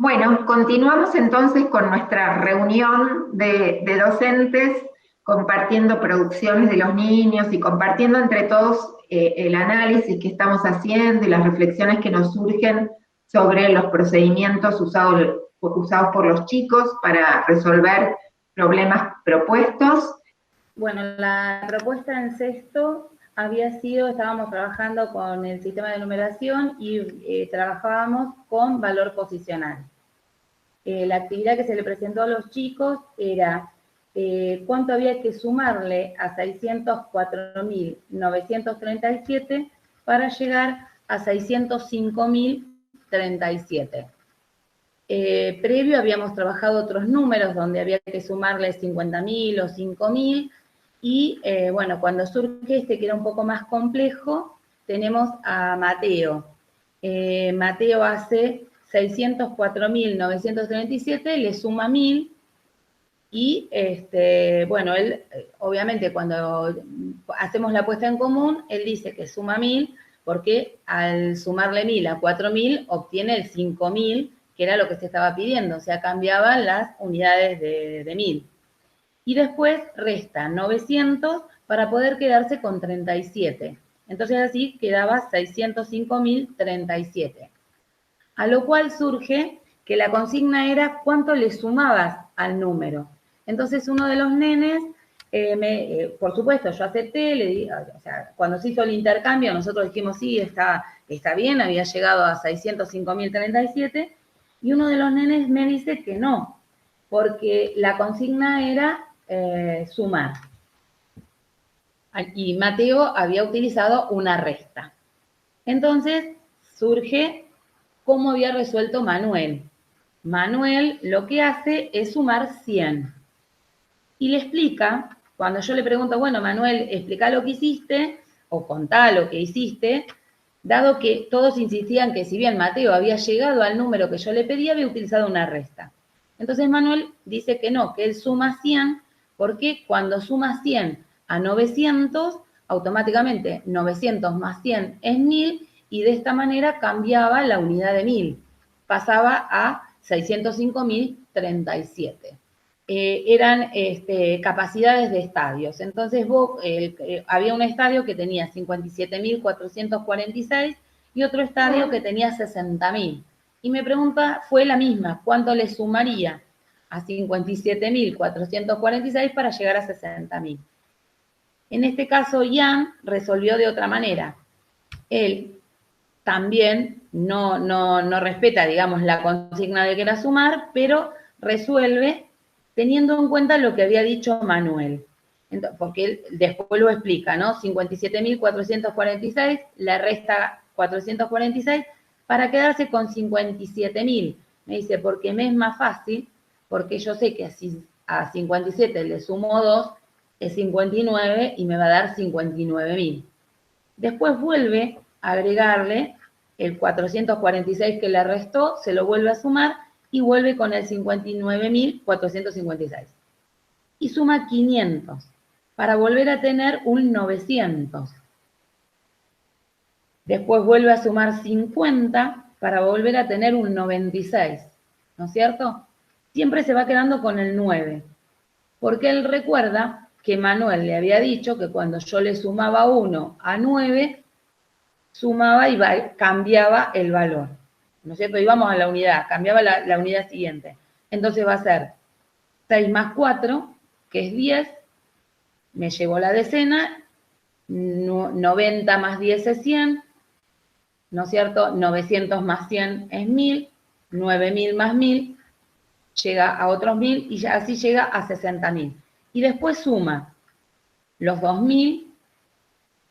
Bueno, continuamos entonces con nuestra reunión de docentes, compartiendo producciones de los niños y compartiendo entre todos el análisis que estamos haciendo y las reflexiones que nos surgen sobre los procedimientos usados por los chicos para resolver problemas propuestos. Bueno, la propuesta en sexto había sido, estábamos trabajando con el sistema de numeración y trabajábamos con valor posicional. La actividad que se le presentó a los chicos era cuánto había que sumarle a 604.937 para llegar a 605.037. Previo habíamos trabajado otros números donde había que sumarle 50.000 o 5.000 y bueno, cuando surge este que era un poco más complejo, tenemos a Mateo. Mateo hace 604.937, le suma 1.000 y bueno, él obviamente cuando hacemos la puesta en común, él dice que suma 1.000 porque al sumarle 1.000 a 4.000 obtiene el 5.000, que era lo que se estaba pidiendo, o sea, cambiaban las unidades de 1.000. Y después resta 900 para poder quedarse con 37. Entonces así quedaba 605.037. A lo cual surge que la consigna era cuánto le sumabas al número. Entonces uno de los nenes, por supuesto, yo acepté, le di, o sea, cuando se hizo el intercambio, nosotros dijimos, sí, está bien, había llegado a 605.037, y uno de los nenes me dice que no, porque la consigna era sumar. Y Mateo había utilizado una resta. Entonces surge cómo había resuelto Manuel. Manuel lo que hace es sumar 100. Y le explica, cuando yo le pregunto, bueno, Manuel, explica lo que hiciste, o contá lo que hiciste, dado que todos insistían que si bien Mateo había llegado al número que yo le pedía, había utilizado una resta. Entonces Manuel dice que no, que él suma 100, porque cuando suma 100 a 900, automáticamente 900 más 100 es 1.000, y de esta manera cambiaba la unidad de 1.000, pasaba a 605.037. Eran capacidades de estadios. Entonces había un estadio que tenía 57.446 y otro estadio que tenía 60.000. Y mi pregunta fue la misma, ¿cuánto le sumaría a 57.446 para llegar a 60.000? En este caso, Ian resolvió de otra manera. Él también no respeta, digamos, la consigna de que era sumar, pero resuelve teniendo en cuenta lo que había dicho Manuel. Entonces, porque él después lo explica, ¿no? 57.446, le resta 446 para quedarse con 57.000. Me dice, porque me es más fácil, porque yo sé que a 57 le sumo 2, es 59 y me va a dar 59.000. Después vuelve a agregarle el 446 que le restó, se lo vuelve a sumar y vuelve con el 59.456. Y suma 500 para volver a tener un 900. Después vuelve a sumar 50 para volver a tener un 96, ¿no es cierto? Siempre se va quedando con el 9, porque él recuerda que Manuel le había dicho que cuando yo le sumaba 1 a 9, sumaba y cambiaba el valor, ¿no es cierto? Íbamos a la unidad, cambiaba la unidad siguiente. Entonces va a ser 6 más 4, que es 10, me llevo la decena, 90 más 10 es 100, ¿no es cierto? 900 más 100 es 1.000, 9.000 más 1.000, llega a otros 1.000 y así llega a 60.000. Y después suma los 2.000,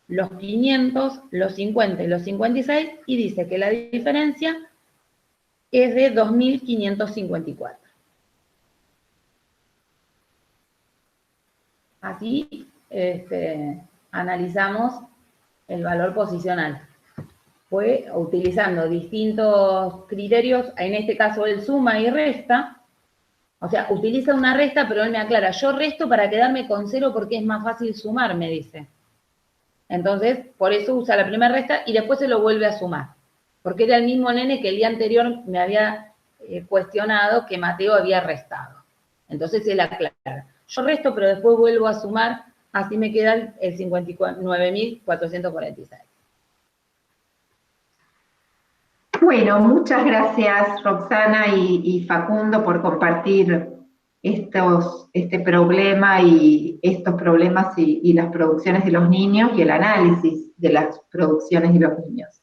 los 500, los 50 y los 56 y dice que la diferencia es de 2.554. Así analizamos el valor posicional. Fue utilizando distintos criterios, en este caso él suma y resta, o sea, utiliza una resta, pero él me aclara, yo resto para quedarme con 0 porque es más fácil sumar, me dice. Entonces, por eso usa la primera resta y después se lo vuelve a sumar. Porque era el mismo nene que el día anterior me había cuestionado que Mateo había restado. Entonces él aclara, yo resto, pero después vuelvo a sumar, así me queda el 59.446. Bueno, muchas gracias Roxana y Facundo por compartir este problema y estos problemas y las producciones de los niños y el análisis de las producciones de los niños.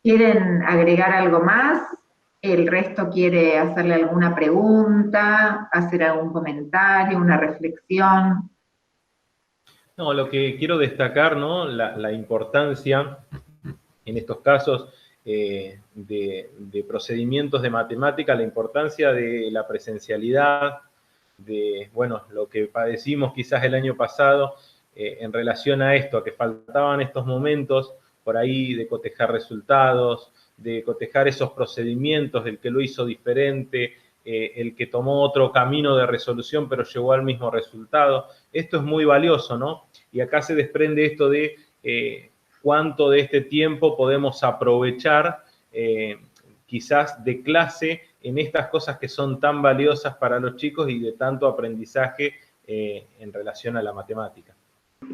¿Quieren agregar algo más? ¿El resto quiere hacerle alguna pregunta, hacer algún comentario, una reflexión? No, lo que quiero destacar, ¿no? La importancia en estos casos de procedimientos de matemática, la importancia de la presencialidad, de, bueno, lo que padecimos quizás el año pasado en relación a esto, a que faltaban estos momentos por ahí de cotejar resultados, de cotejar esos procedimientos, el que lo hizo diferente, el que tomó otro camino de resolución pero llegó al mismo resultado. Esto es muy valioso, ¿no? Y acá se desprende esto de cuánto de este tiempo podemos aprovechar quizás de clase en estas cosas que son tan valiosas para los chicos y de tanto aprendizaje en relación a la matemática.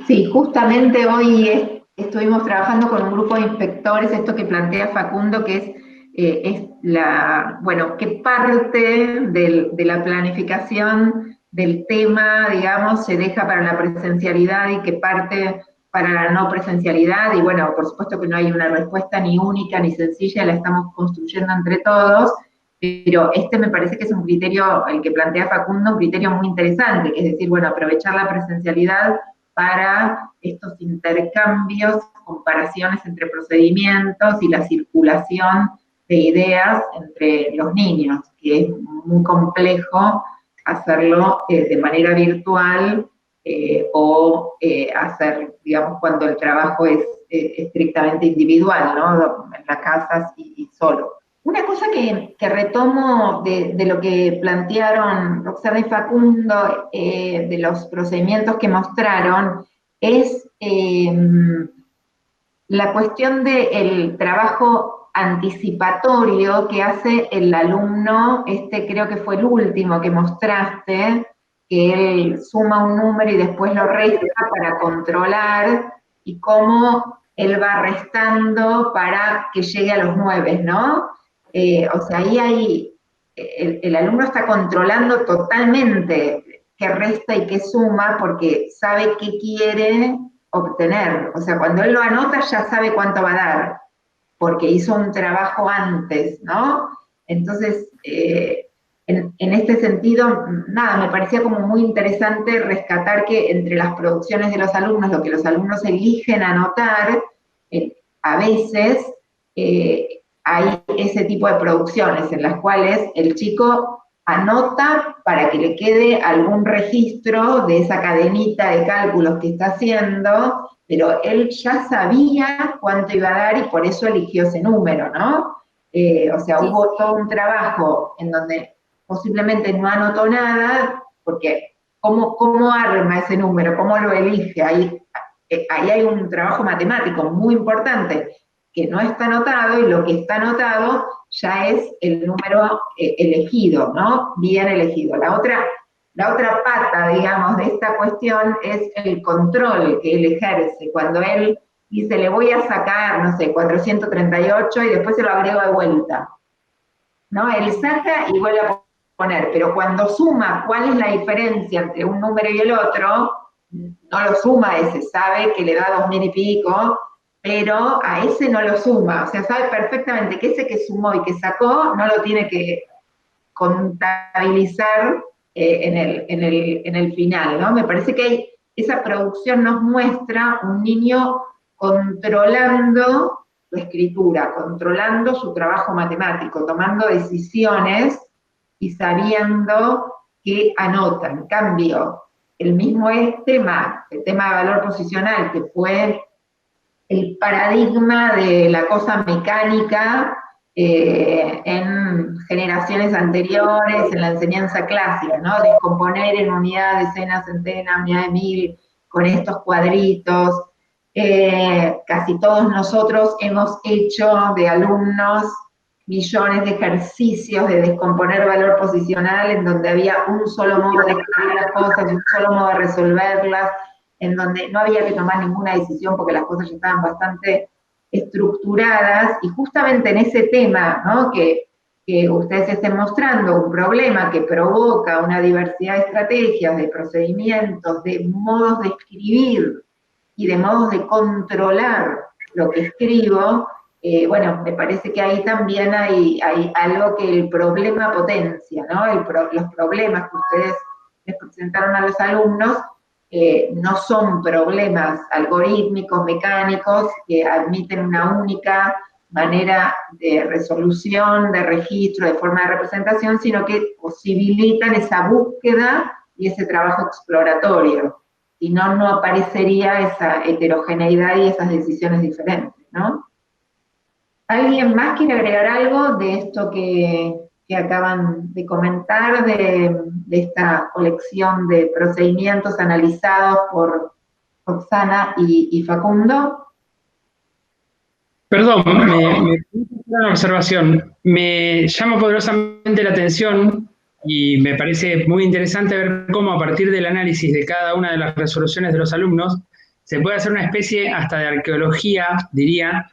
Sí, justamente hoy estuvimos trabajando con un grupo de inspectores, esto que plantea Facundo, que es bueno, qué parte de la planificación del tema, digamos, se deja para la presencialidad y qué parte para la no presencialidad, y bueno, por supuesto que no hay una respuesta ni única ni sencilla, la estamos construyendo entre todos, pero me parece que es un criterio, el que plantea Facundo, un criterio muy interesante, que es decir, bueno, aprovechar la presencialidad para estos intercambios, comparaciones entre procedimientos y la circulación de ideas entre los niños, que es muy complejo hacerlo de manera virtual o hacer, digamos, cuando el trabajo es estrictamente individual, ¿no? En las casas y solo. Una cosa que retomo de lo que plantearon Roxana y Facundo, de los procedimientos que mostraron, es la cuestión del trabajo anticipatorio que hace el alumno, creo que fue el último que mostraste, que él suma un número y después lo resta para controlar, y cómo él va restando para que llegue a los 9, ¿no? O sea, ahí el alumno está controlando totalmente qué resta y qué suma, porque sabe qué quiere obtener. O sea, cuando él lo anota ya sabe cuánto va a dar, porque hizo un trabajo antes, ¿no? Entonces, en este sentido, nada, me parecía como muy interesante rescatar que entre las producciones de los alumnos, lo que los alumnos eligen anotar, a veces hay ese tipo de producciones en las cuales el chico anota para que le quede algún registro de esa cadenita de cálculos que está haciendo, pero él ya sabía cuánto iba a dar y por eso eligió ese número, ¿no? O sea, sí, hubo todo un trabajo en donde posiblemente no anotó nada, porque ¿cómo arma ese número? ¿Cómo lo elige? Ahí hay un trabajo matemático muy importante que no está anotado, y lo que está anotado ya es el número elegido, ¿no? Bien elegido. La otra pata, digamos, de esta cuestión es el control que él ejerce. Cuando él dice, le voy a sacar, no sé, 438 y después se lo agrego de vuelta, ¿no? Él saca y vuelve a poner, pero cuando suma cuál es la diferencia entre un número y el otro, no lo suma ese, sabe que le da 2000 y pico, pero a ese no lo suma, o sea, sabe perfectamente que ese que sumó y que sacó no lo tiene que contabilizar en el final, ¿no? Me parece que esa producción nos muestra un niño controlando su escritura, controlando su trabajo matemático, tomando decisiones y sabiendo que anota. En cambio, el mismo tema, el tema de valor posicional, que fue el paradigma de la cosa mecánica en generaciones anteriores, en la enseñanza clásica, ¿no? Descomponer en unidad, decena, centena, unidad de mil, con estos cuadritos. Casi todos nosotros hemos hecho de alumnos millones de ejercicios de descomponer valor posicional, en donde había un solo modo de escribir las cosas y un solo modo de resolverlas, en donde no había que tomar ninguna decisión porque las cosas ya estaban bastante estructuradas, y justamente en ese tema, ¿no?, que ustedes estén mostrando un problema que provoca una diversidad de estrategias, de procedimientos, de modos de escribir y de modos de controlar lo que escribo, bueno, me parece que ahí también hay algo que el problema potencia, ¿no? Los problemas que ustedes les presentaron a los alumnos no son problemas algorítmicos, mecánicos, que admiten una única manera de resolución, de registro, de forma de representación, sino que posibilitan esa búsqueda y ese trabajo exploratorio. Si no, no aparecería esa heterogeneidad y esas decisiones diferentes, ¿no? ¿Alguien más quiere agregar algo de esto que acaban de comentar, de esta colección de procedimientos analizados por Roxana y Facundo? Perdón, me una observación. Me llama poderosamente la atención y me parece muy interesante ver cómo a partir del análisis de cada una de las resoluciones de los alumnos se puede hacer una especie hasta de arqueología, diría,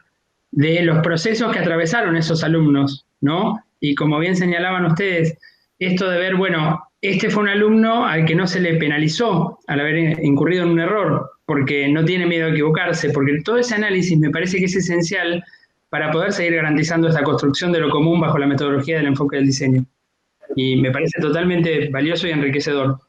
de los procesos que atravesaron esos alumnos, ¿no? Y como bien señalaban ustedes, esto de ver, bueno, este fue un alumno al que no se le penalizó al haber incurrido en un error, porque no tiene miedo a equivocarse, porque todo ese análisis me parece que es esencial para poder seguir garantizando esta construcción de lo común bajo la metodología del enfoque del diseño. Y me parece totalmente valioso y enriquecedor.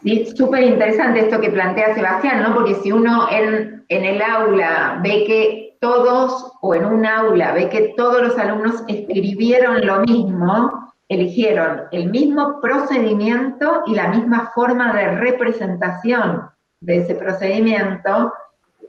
Sí, súper interesante esto que plantea Sebastián, ¿no? Porque si uno en el aula ve que todos, o en un aula ve que todos los alumnos escribieron lo mismo, eligieron el mismo procedimiento y la misma forma de representación de ese procedimiento,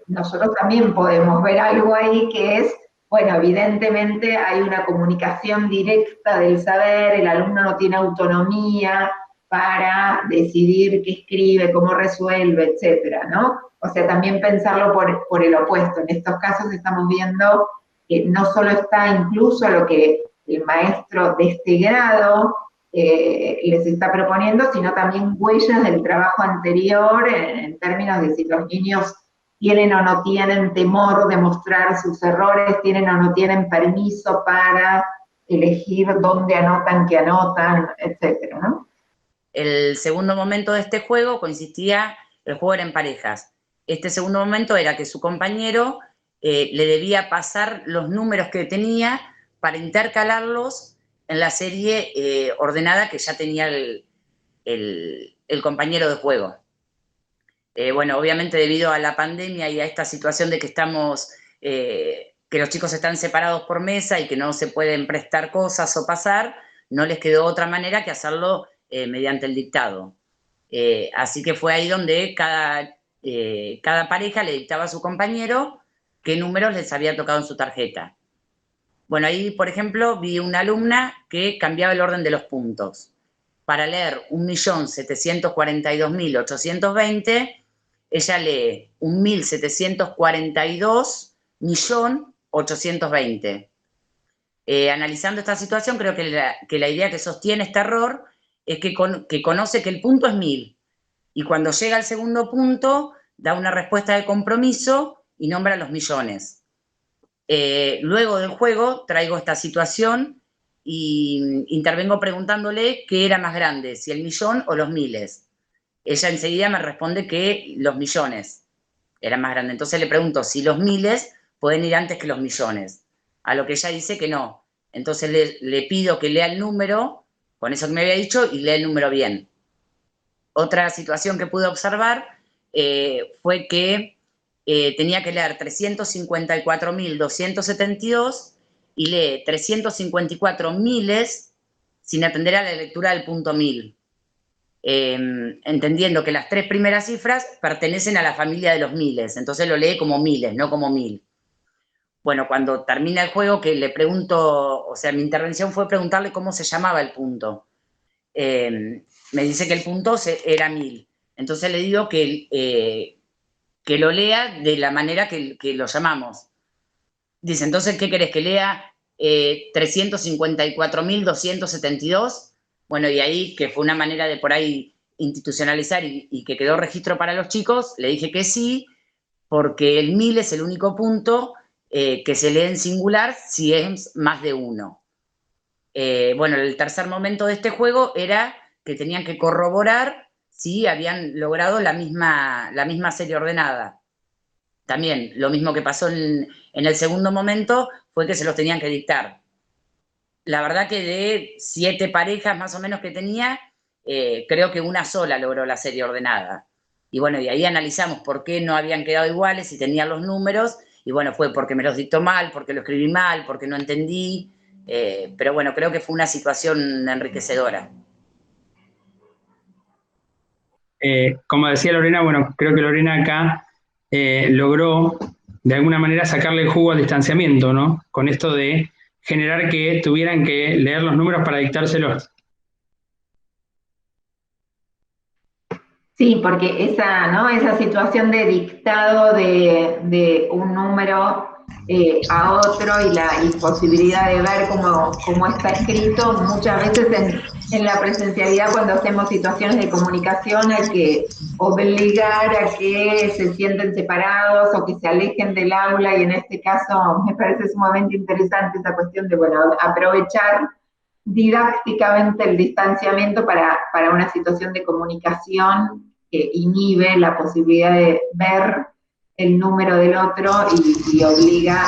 nosotros también podemos ver algo ahí que es, bueno, evidentemente hay una comunicación directa del saber, el alumno no tiene autonomía para decidir qué escribe, cómo resuelve, etcétera, ¿no? O sea, también pensarlo por el opuesto. En estos casos estamos viendo que no solo está incluso lo que el maestro de este grado les está proponiendo, sino también huellas del trabajo anterior en términos de si los niños tienen o no tienen temor de mostrar sus errores, tienen o no tienen permiso para elegir dónde anotan, qué anotan, etcétera, ¿no? El segundo momento de este juego consistía, el juego era en parejas. Este segundo momento era que su compañero le debía pasar los números que tenía para intercalarlos en la serie ordenada que ya tenía el compañero de juego. Bueno, obviamente debido a la pandemia y a esta situación de que estamos, que los chicos están separados por mesa y que no se pueden prestar cosas o pasar, no les quedó otra manera que hacerlo mediante el dictado. Así que fue ahí donde cada pareja le dictaba a su compañero qué números les había tocado en su tarjeta. Bueno, ahí, por ejemplo, vi una alumna que cambiaba el orden de los puntos. Para leer 1.742.820, ella lee 1.742.820. Analizando esta situación, creo que la idea que sostiene este error es que conoce que el punto es 1000 y cuando llega al segundo punto da una respuesta de compromiso y nombra los millones. Luego del juego traigo esta situación y intervengo preguntándole qué era más grande, si el millón o los miles. Ella enseguida me responde que los millones eran más grandes. Entonces le pregunto si los miles pueden ir antes que los millones. A lo que ella dice que no. Entonces le pido que lea el número, con eso que me había dicho, y lea el número bien. Otra situación que pude observar fue que tenía que leer 354.272 y lee 354 miles sin atender a la lectura del punto 1000. Entendiendo que las 3 primeras cifras pertenecen a la familia de los miles, entonces lo lee como miles, no como 1000. Bueno, cuando termina el juego, que le pregunto, o sea, mi intervención fue preguntarle cómo se llamaba el punto. Me dice que el punto era 1000. Entonces le digo que lo lea de la manera que lo llamamos. Dice, entonces, ¿qué querés? ¿Que lea 354.272? Bueno, y ahí, que fue una manera de por ahí institucionalizar y que quedó registro para los chicos, le dije que sí, porque el 1000 es el único punto que se lee en singular si es más de uno. Bueno, el tercer momento de este juego era que tenían que corroborar si habían logrado la misma serie ordenada. También, lo mismo que pasó en el segundo momento, fue que se los tenían que dictar. La verdad que de 7 parejas más o menos que tenía, creo que una sola logró la serie ordenada. Y bueno, y ahí analizamos por qué no habían quedado iguales, si tenían los números, y bueno, fue porque me los dictó mal, porque lo escribí mal, porque no entendí, pero bueno, creo que fue una situación enriquecedora. Como decía Lorena, bueno, creo que Lorena acá logró de alguna manera sacarle el jugo al distanciamiento, ¿no? Con esto de generar que tuvieran que leer los números para dictárselos. Sí, porque esa situación de dictado de un número a otro y la imposibilidad de ver cómo está escrito, muchas veces en la presencialidad cuando hacemos situaciones de comunicación hay que obligar a que se sienten separados o que se alejen del aula, y en este caso me parece sumamente interesante esa cuestión de, bueno, aprovechar didácticamente el distanciamiento para una situación de comunicación que inhibe la posibilidad de ver el número del otro y obliga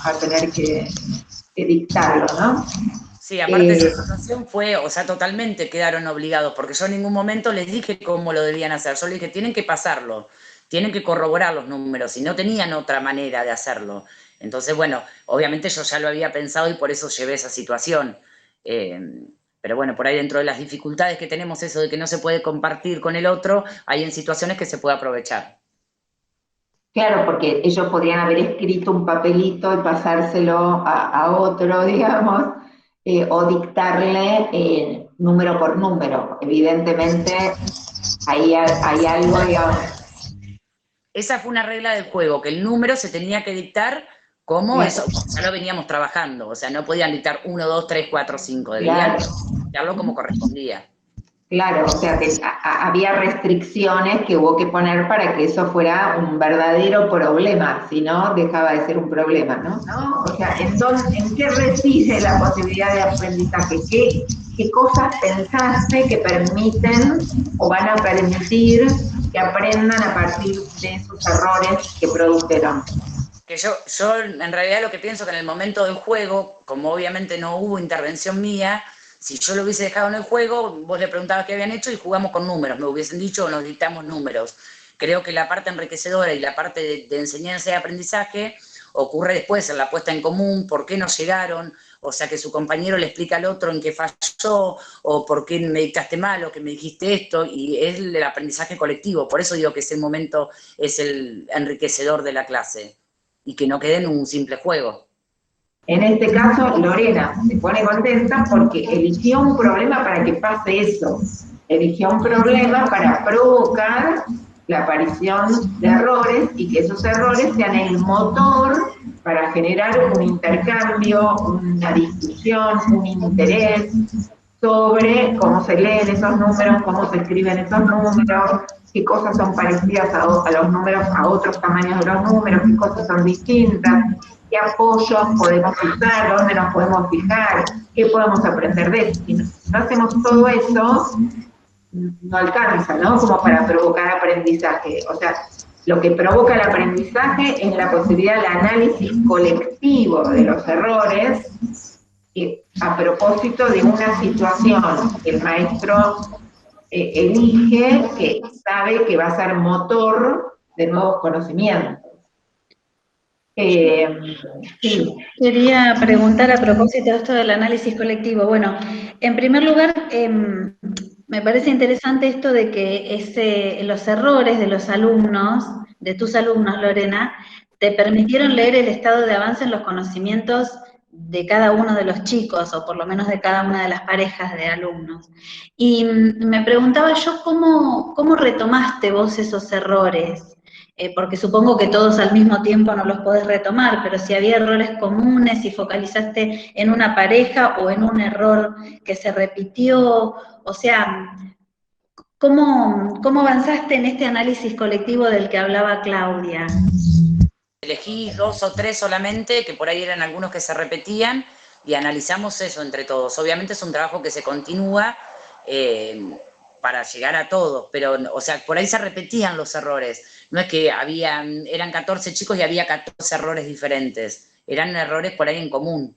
a tener que dictarlo, ¿no? Sí, aparte esa situación fue, o sea, totalmente quedaron obligados, porque yo en ningún momento les dije cómo lo debían hacer, yo les dije, tienen que pasarlo, tienen que corroborar los números, y no tenían otra manera de hacerlo. Entonces, bueno, obviamente yo ya lo había pensado y por eso llevé esa situación. Pero bueno, por ahí dentro de las dificultades que tenemos, eso de que no se puede compartir con el otro, hay en situaciones que se puede aprovechar. Claro, porque ellos podrían haber escrito un papelito y pasárselo a otro, digamos, o dictarle número por número. Evidentemente, hay algo, digamos. Esa fue una regla del juego, que el número se tenía que dictar como Claro. eso, ya lo veníamos trabajando, o sea, no podían dictar 1, 2, 3, 4, 5, debían Claro. dictarlo como correspondía. Claro, o sea que había restricciones que hubo que poner para que eso fuera un verdadero problema, si no dejaba de ser un problema, ¿no? O sea, ¿en qué reside la posibilidad de aprendizaje? ¿Qué cosas pensaste que permiten o van a permitir que aprendan a partir de esos errores que produjeron? Que yo en realidad lo que pienso que en el momento del juego, como obviamente no hubo intervención mía, si yo lo hubiese dejado en el juego, vos le preguntabas qué habían hecho y jugamos con números, me hubiesen dicho o nos dictamos números. Creo que la parte enriquecedora y la parte de enseñanza y aprendizaje ocurre después en la puesta en común, por qué no llegaron, o sea, que su compañero le explica al otro en qué falló, o por qué me dictaste mal, o que me dijiste esto, y es el aprendizaje colectivo. Por eso digo que ese momento es el enriquecedor de la clase, y que no quede en un simple juego. En este caso, Lorena se pone contenta porque eligió un problema para que pase eso. Eligió un problema para provocar la aparición de errores y que esos errores sean el motor para generar un intercambio, una discusión, un interés sobre cómo se leen esos números, cómo se escriben esos números, qué cosas son parecidas a los números, a otros tamaños de los números, qué cosas son distintas, qué apoyos podemos usar, dónde nos podemos fijar, qué podemos aprender de eso. Si no hacemos todo eso, no alcanza, ¿no? Como para provocar aprendizaje. O sea, lo que provoca el aprendizaje es la posibilidad del análisis colectivo de los errores a propósito de una situación que el maestro elige, que sabe que va a ser motor de nuevos conocimientos. Sí. Quería preguntar a propósito de esto del análisis colectivo. Bueno, en primer lugar, me parece interesante esto de que los errores de los alumnos, de tus alumnos, Lorena, te permitieron leer el estado de avance en los conocimientos de cada uno de los chicos, o por lo menos de cada una de las parejas de alumnos. Y me preguntaba yo cómo retomaste vos esos errores. porque supongo que todos al mismo tiempo no los podés retomar, pero si había errores comunes, si focalizaste en una pareja o en un error que se repitió, o sea, ¿cómo avanzaste en este análisis colectivo del que hablaba Claudia? Elegí 2 o 3 solamente, que por ahí eran algunos que se repetían, y analizamos eso entre todos. Obviamente es un trabajo que se continúa para llegar a todos, pero, o sea, por ahí se repetían los errores. No es que eran 14 chicos y había 14 errores diferentes, eran errores por ahí en común.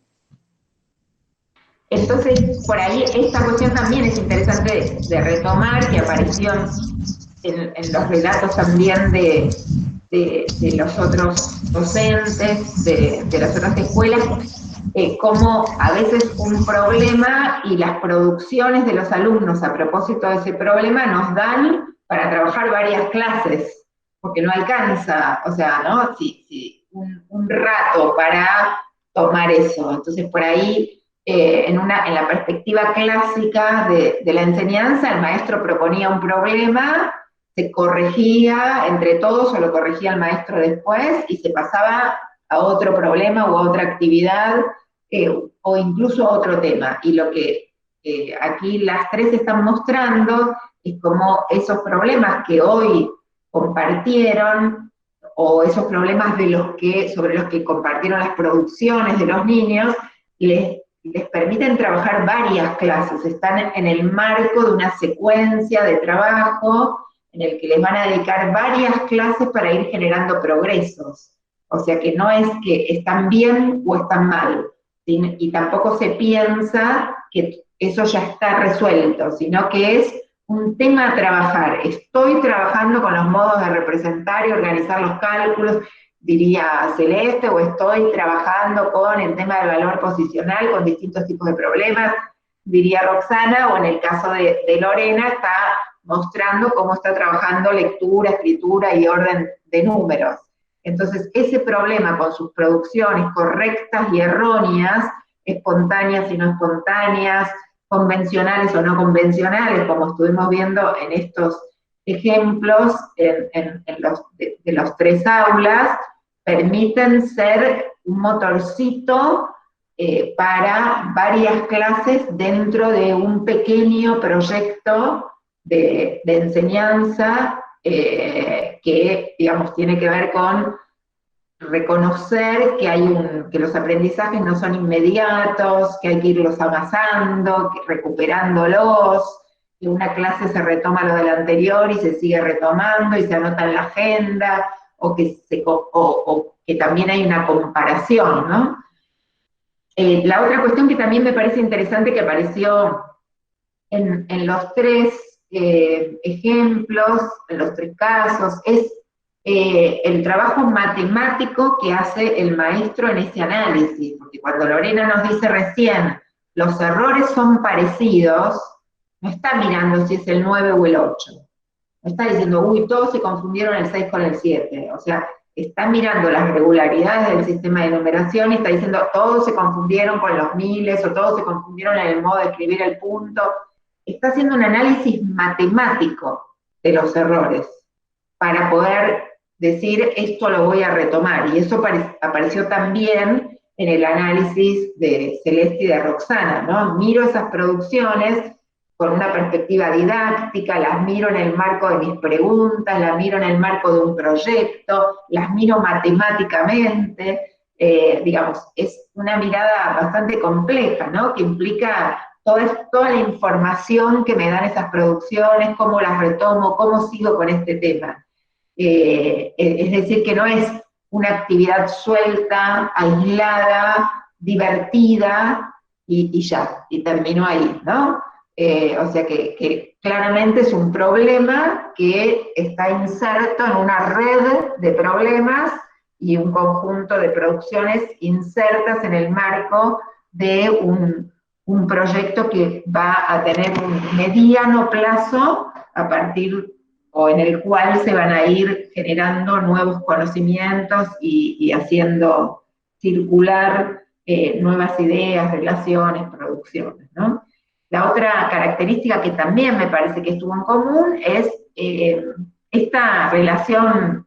Entonces, por ahí esta cuestión también es interesante de retomar, que apareció en los relatos también de los otros docentes, de las otras escuelas, como a veces un problema y las producciones de los alumnos a propósito de ese problema nos dan para trabajar varias clases, porque no alcanza, o sea, ¿no? Un rato para tomar eso. Entonces, por ahí, en la perspectiva clásica de la enseñanza, el maestro proponía un problema, se corregía entre todos o lo corregía el maestro después y se pasaba a otro problema o a otra actividad o incluso a otro tema. Y lo que aquí las tres están mostrando es cómo esos problemas que hoy compartieron o esos problemas sobre los que compartieron las producciones de los niños les permiten trabajar varias clases, están en el marco de una secuencia de trabajo en el que les van a dedicar varias clases para ir generando progresos. O sea que no es que están bien o están mal, y tampoco se piensa que eso ya está resuelto, sino que es un tema a trabajar. Estoy trabajando con los modos de representar y organizar los cálculos, diría Celeste, o estoy trabajando con el tema del valor posicional, con distintos tipos de problemas, diría Roxana, o en el caso de Lorena, está mostrando cómo está trabajando lectura, escritura y orden de números. Entonces, ese problema con sus producciones correctas y erróneas, espontáneas y no espontáneas, convencionales o no convencionales, como estuvimos viendo en estos ejemplos de los tres aulas, permiten ser un motorcito para varias clases dentro de un pequeño proyecto de enseñanza que, digamos, tiene que ver con reconocer que los aprendizajes no son inmediatos, que hay que irlos amasando, recuperándolos, que una clase se retoma lo de la anterior y se sigue retomando y se anota en la agenda, o que también hay una comparación, ¿no? La otra cuestión que también me parece interesante que apareció en los tres ejemplos, en los tres casos, es el trabajo matemático que hace el maestro en ese análisis, porque cuando Lorena nos dice recién, los errores son parecidos, no está mirando si es el 9 o el 8, no está diciendo, uy, todos se confundieron el 6 con el 7, o sea, está mirando las regularidades del sistema de numeración y está diciendo, todos se confundieron con los miles, o todos se confundieron en el modo de escribir el punto. Está haciendo un análisis matemático de los errores para poder decir, esto lo voy a retomar. Y eso apareció también en el análisis de Celeste y de Roxana, ¿no? Miro esas producciones con una perspectiva didáctica, las miro en el marco de mis preguntas, las miro en el marco de un proyecto, las miro matemáticamente, digamos, es una mirada bastante compleja, ¿no? Que implica toda la información que me dan esas producciones, cómo las retomo, cómo sigo con este tema. Es decir, que no es una actividad suelta, aislada, divertida, y ya, y terminó ahí, ¿no? O sea que claramente es un problema que está inserto en una red de problemas y un conjunto de producciones insertas en el marco de un proyecto que va a tener un mediano plazo a partir, o en el cual se van a ir generando nuevos conocimientos y haciendo circular nuevas ideas, relaciones, producciones, ¿no? La otra característica que también me parece que estuvo en común es esta relación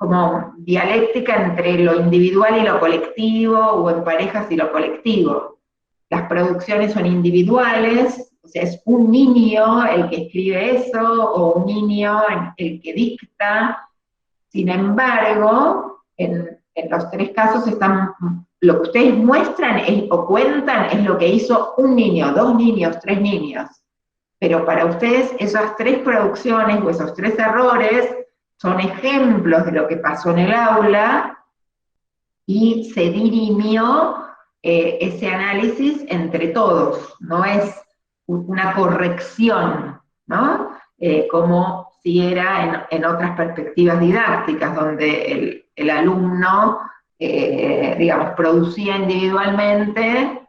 como dialéctica entre lo individual y lo colectivo, o en parejas y lo colectivo. Las producciones son individuales, o sea, es un niño el que escribe eso, o un niño el que dicta. Sin embargo, en los tres casos lo que ustedes muestran o cuentan es lo que hizo un niño, 2 niños, 3 niños. Pero para ustedes esas 3 producciones o esos 3 errores son ejemplos de lo que pasó en el aula y se dirimió ese análisis entre todos, no es una corrección, ¿no? Como si era en otras perspectivas didácticas, donde el alumno, digamos, producía individualmente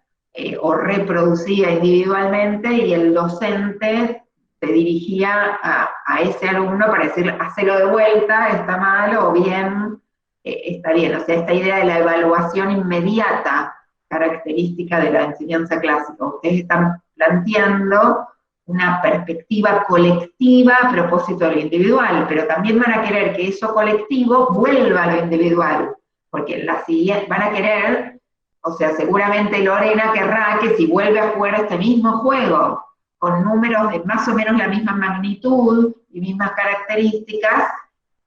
o reproducía individualmente y el docente se dirigía a ese alumno para decirle, hacelo de vuelta, está mal, o bien, está bien. O sea, esta idea de la evaluación inmediata, característica de la enseñanza clásica. Ustedes están planteando una perspectiva colectiva a propósito de lo individual, pero también van a querer que eso colectivo vuelva a lo individual, porque en la siguiente van a querer, o sea, seguramente Lorena querrá que si vuelve a jugar este mismo juego, con números de más o menos la misma magnitud y mismas características,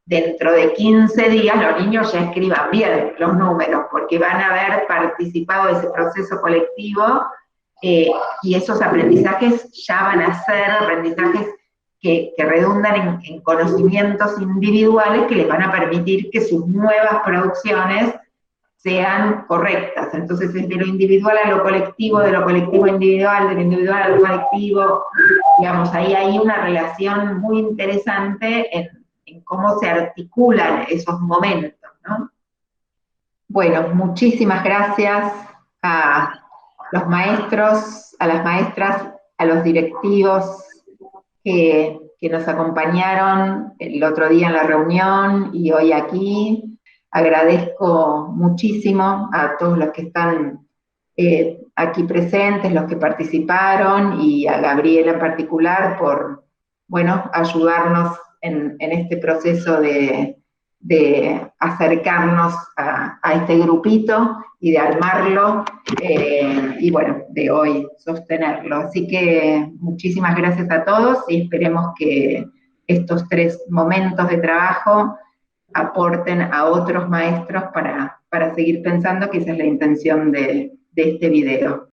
dentro de 15 días los niños ya escriban bien los números, porque van a haber participado de ese proceso colectivo, y esos aprendizajes ya van a ser aprendizajes que redundan en conocimientos individuales que les van a permitir que sus nuevas producciones sean correctas. Entonces es de lo individual a lo colectivo, de lo colectivo a individual, de lo individual a lo colectivo, digamos, ahí hay una relación muy interesante en cómo se articulan esos momentos, ¿no? Bueno, muchísimas gracias a los maestros, a las maestras, a los directivos que nos acompañaron el otro día en la reunión y hoy aquí. Agradezco muchísimo a todos los que están aquí presentes, los que participaron, y a Gabriela en particular por, bueno, ayudarnos en este proceso de acercarnos a este grupito y de armarlo, y bueno, de hoy sostenerlo. Así que muchísimas gracias a todos y esperemos que estos 3 momentos de trabajo aporten a otros maestros para seguir pensando, que esa es la intención de este video.